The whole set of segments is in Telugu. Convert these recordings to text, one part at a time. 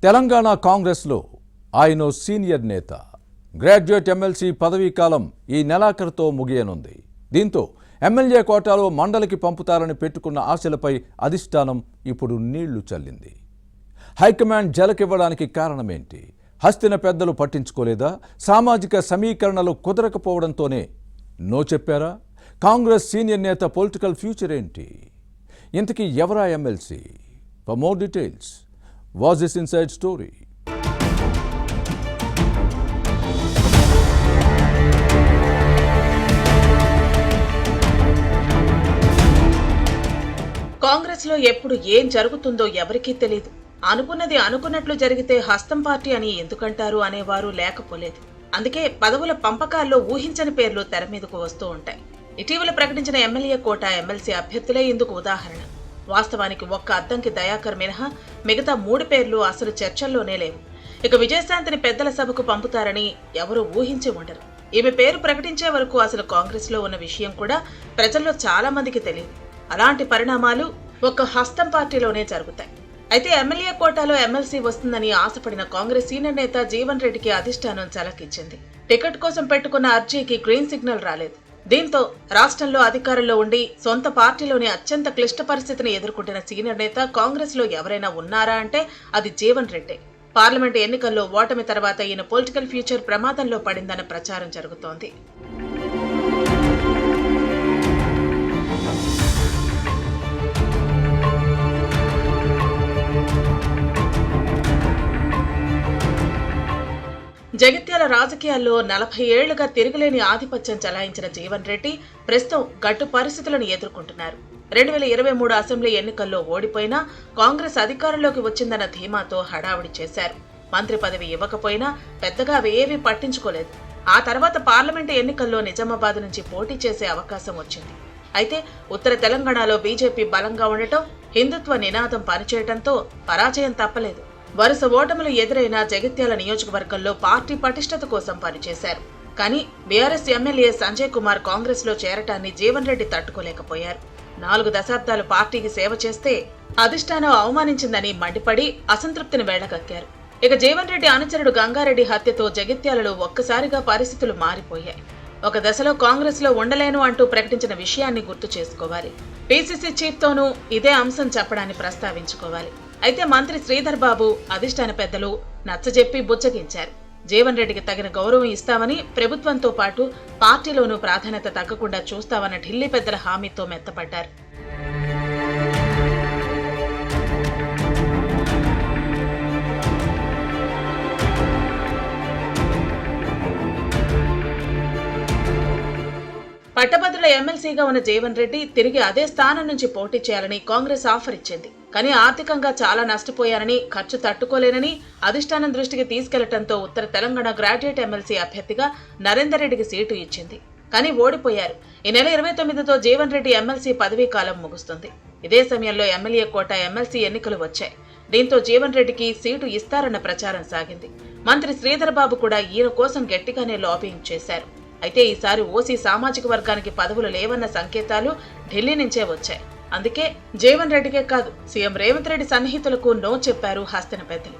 తెలంగాణ కాంగ్రెస్లో ఆయన సీనియర్ నేత. గ్రాడ్యుయేట్ ఎమ్మెల్సీ పదవీ కాలం ఈ నెలాఖరుతో ముగియనుంది. దీంతో ఎమ్మెల్యే కోటాలో మండలికి పంపుతారని పెట్టుకున్న ఆశలపై అధిష్టానం ఇప్పుడు నీళ్లు చల్లింది. హైకమాండ్ జలకివ్వడానికి కారణమేంటి? హస్తిన పెద్దలు పట్టించుకోలేదా? సామాజిక సమీకరణలు కుదరకపోవడంతోనే నో చెప్పారా? కాంగ్రెస్ సీనియర్ నేత పొలిటికల్ ఫ్యూచర్ ఏంటి? ఇంతకీ ఎవరా MLC? For more details, watch this inside story. Congress లో ఎప్పుడు ఏం జరుగుతుందో ఎవరికీ తెలియదు. అనుకున్నది అనుకున్నట్లు జరిగితే హస్తం పార్టీ అని ఎందుకంటారు అనేవారు లేకపోలేదు. అందుకే పదవుల పంపకాల్లో ఊహించని పేర్లు తెర మీదకు వస్తూ ఉంటాయి. ఇటీవల ప్రకటించిన ఎమ్మెల్యే కోట ఎమ్మెల్సీ అభ్యర్థులే ఇందుకు ఉదాహరణ. వాస్తవానికి ఒక్క అద్దంకి దయాకర్ మినహా మిగతా 3 పేర్లు అసలు చర్చల్లోనే లేవు. ఇక విజయశాంతిని పెద్దల సభకు పంపుతారని ఎవరూ ఊహించి ఉండరు. ఈమె పేరు ప్రకటించే వరకు అసలు కాంగ్రెస్ లో ఉన్న విషయం కూడా ప్రజల్లో చాలా మందికి తెలియదు. అలాంటి పరిణామాలు ఒక్క హస్తం పార్టీలోనే జరుగుతాయి. అయితే ఎమ్మెల్యే కోటాలో ఎమ్మెల్సీ వస్తుందని ఆశపడిన కాంగ్రెస్ సీనియర్ నేత జీవన్ రెడ్డికి అధిష్టానం చలకిచ్చింది. టికెట్ కోసం పెట్టుకున్న అర్జీకి గ్రీన్ సిగ్నల్ రాలేదు. దీంతో రాష్ట్రంలో అధికారంలో ఉండి సొంత పార్టీలోని అత్యంత క్లిష్ట పరిస్థితిని ఎదుర్కొంటున్న సీనియర్ నేత కాంగ్రెస్ లో ఎవరైనా ఉన్నారా అంటే అది జీవన్ రెడ్డి. పార్లమెంటు ఎన్నికల్లో ఓటమి తర్వాత ఈయన పొలిటికల్ ఫ్యూచర్ ప్రమాదంలో పడిందన్న ప్రచారం జరుగుతోంది. జగిత్యాల రాజకీయాల్లో 40 ఏళ్లుగా తిరగలేని ఆధిపత్యం చలాయించిన జీవన్ రెడ్డి ప్రస్తుతం గట్టు పరిస్థితులను ఎదుర్కొంటున్నారు. 2023 అసెంబ్లీ ఎన్నికల్లో ఓడిపోయినా కాంగ్రెస్ అధికారంలోకి వచ్చిందన్న ధీమాతో హడావుడి చేశారు. మంత్రి పదవి ఇవ్వకపోయినా పెద్దగా అవేవీ పట్టించుకోలేదు. ఆ తర్వాత పార్లమెంటు ఎన్నికల్లో నిజామాబాద్ నుంచి పోటీ చేసే అవకాశం వచ్చింది. అయితే ఉత్తర తెలంగాణలో బీజేపీ బలంగా ఉండటం, హిందుత్వ నినాదం పనిచేయడంతో పరాజయం తప్పలేదు. వరుస ఓటములు ఎదురైన జగిత్యాల నియోజకవర్గంలో పార్టీ పటిష్టత కోసం పనిచేశారు. కానీ బీఆర్ఎస్ ఎమ్మెల్యే సంజయ్ కుమార్ కాంగ్రెస్ లో చేరటాన్ని జీవన్ రెడ్డి తట్టుకోలేకపోయారు. 4 దశాబ్దాలు పార్టీకి సేవ చేస్తే అధిష్టానం అవమానించిందని మండిపడి అసంతృప్తిని వెళ్లగక్కారు. ఇక జీవన్ రెడ్డి అనుచరుడు గంగారెడ్డి హత్యతో జగిత్యాలలో ఒక్కసారిగా పరిస్థితులు మారిపోయాయి. ఒక దశలో కాంగ్రెస్ లో ఉండలేను అంటూ ప్రకటించిన విషయాన్ని గుర్తు చేసుకోవాలి. పీసీసీ చీఫ్ తోనూ ఇదే అంశం చెప్పడాన్ని ప్రస్తావించుకోవాలి. అయితే మంత్రి శ్రీధర్ బాబు, అధిష్టాన పెద్దలు నచ్చజెప్పి బుచ్చగించారు. జీవన్ రెడ్డికి తగిన గౌరవం ఇస్తామని, ప్రభుత్వంతో పాటు పార్టీలోనూ ప్రాధాన్యత తగ్గకుండా చూస్తామన్న ఢిల్లీ పెద్దల హామీతో మెత్తపడ్డారు. పట్టభద్రుల ఎమ్మెల్సీగా ఉన్న జీవన్ రెడ్డి తిరిగి అదే స్థానం నుంచి పోటీ చేయాలని కాంగ్రెస్ ఆఫర్ ఇచ్చింది. కానీ ఆర్థికంగా చాలా నష్టపోయారని, ఖర్చు తట్టుకోలేనని అధిష్టానం దృష్టికి తీసుకెళ్లడంతో ఉత్తర తెలంగాణ గ్రాడ్యుయేట్ ఎమ్మెల్సీ అభ్యర్థిగా నరేందర్ రెడ్డికి సీటు ఇచ్చింది. కానీ ఓడిపోయారు. ఈ నెల 29తో జీవన్ రెడ్డి ఎమ్మెల్సీ పదవీ కాలం ముగుస్తుంది. ఇదే సమయంలో ఎమ్మెల్యే కోట ఎమ్మెల్సీ ఎన్నికలు వచ్చాయి. దీంతో జీవన్ రెడ్డికి సీటు ఇస్తారన్న ప్రచారం సాగింది. మంత్రి శ్రీధర్ బాబు కూడా ఈయన కోసం గట్టిగానే లాబింగ్ చేశారు. అయితే ఈసారి ఓసీ సామాజిక వర్గానికి పదవులు లేవన్న సంకేతాలు ఢిల్లీ నుంచే వచ్చాయి. అందుకే జీవన్ రెడ్డికే కాదు, సీఎం రేవంత్ రెడ్డి సన్నిహితులకు నో చెప్పారు హస్తిన పెద్దలు.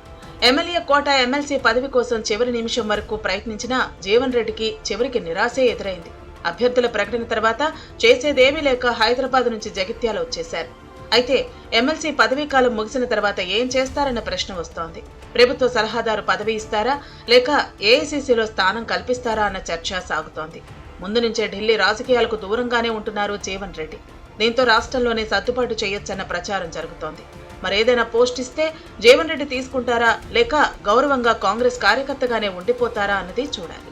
ఎమ్మెల్యే కోట ఎమ్మెల్సీ పదవి కోసం చివరి నిమిషం వరకు ప్రయత్నించిన జీవన్ రెడ్డికి చివరికి నిరాశే ఎదురైంది. అభ్యర్థుల ప్రకటన తర్వాత చేసేదేమీ లేక హైదరాబాద్ నుంచి జగిత్యాల వచ్చేశారు. అయితే ఎమ్మెల్సీ పదవీ కాలం ముగిసిన తర్వాత ఏం చేస్తారన్న ప్రశ్న వస్తోంది. ప్రభుత్వ సలహాదారు పదవి ఇస్తారా, లేక ఏఐసీసీలో స్థానం కల్పిస్తారా అన్న చర్చ సాగుతోంది. ముందు నుంచే ఢిల్లీ రాజకీయాలకు దూరంగానే ఉంటున్నారు జీవన్ రెడ్డి. దీంతో రాష్ట్రంలోనే సర్దుబాటు చేయొచ్చన్న ప్రచారం జరుగుతోంది. మరేదైనా పోస్ట్ ఇస్తే జీవన్ రెడ్డి తీసుకుంటారా, లేక గౌరవంగా కాంగ్రెస్ కార్యకర్తగానే ఉండిపోతారా అన్నది చూడాలి.